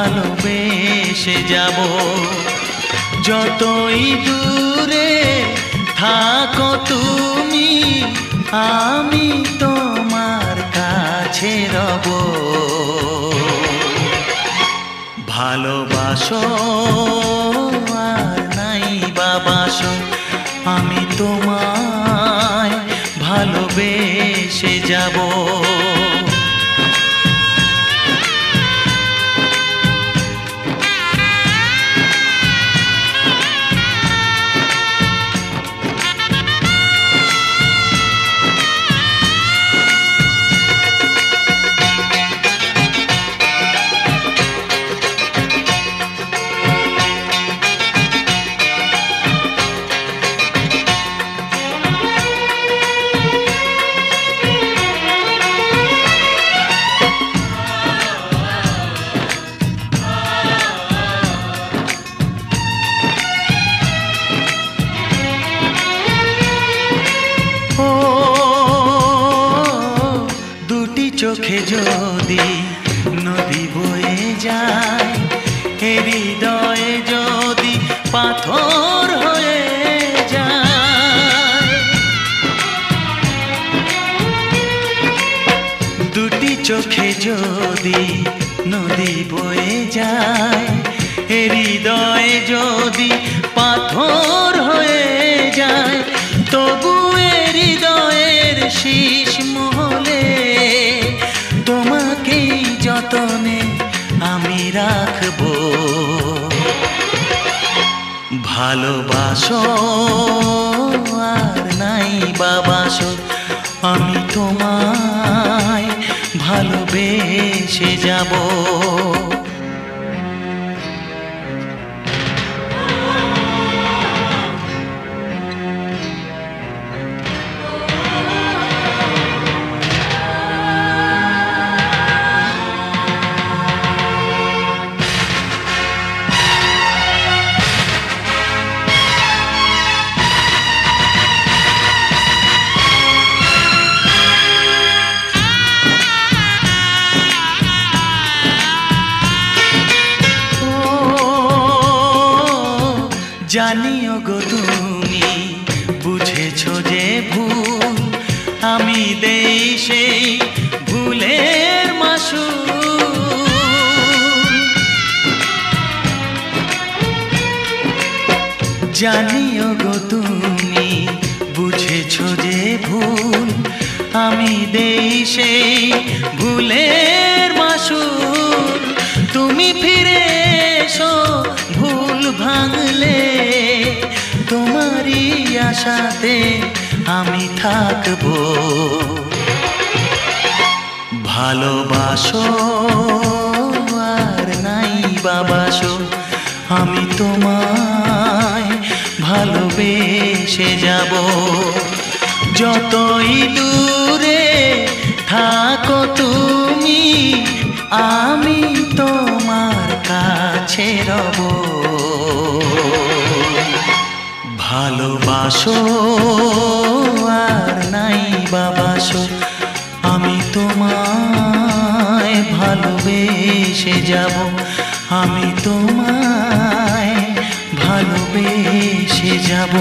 ভালোবেসে যাব। যতই দূরে থাকো তুমি, আমি তোমার কাছে রব। ভালোবাসো আর নাই বাবাসো, আমি তোমায় ভালোবেসে যাব। চোখে যদি নদী বয়ে যায়, হৃদয়ে যদি পাথর হয়ে যায়। দুটি চোখে যদি নদী বয়ে যায়, হৃদয়ে যদি পাথর হয়ে যায়, তবু হৃদয়ের শীষ মহলে তোমাকেই যতনে আমি রাখবো। ভালোবাসো আর নাই বাবাসো, আমি তোমায় ভালোবেসে যাব। জানিও গো তুমি বুঝেছো যে ভুল, আমি দেই সেই ভুলের মাসুল। জানিও গো তুমি বুঝেছো যে ভুল, আমি দেই সেই ভুলের মাসুল। তুমি ফিরে এসো ভুল ভাঙলে, তোমারই আশাতে আমি থাকবো। ভালোবাসো আর নাই বাবাসো, আমি তোমায় ভালোবেসে যাব। যতই দূরে থাকো তুমি, আমি তোমার কাছে রব। ভালোবাসো আর নাই বাবাসো, আমি তোমায় ভালোবেসে যাব। আমি তোমায় ভালোবেসে যাব।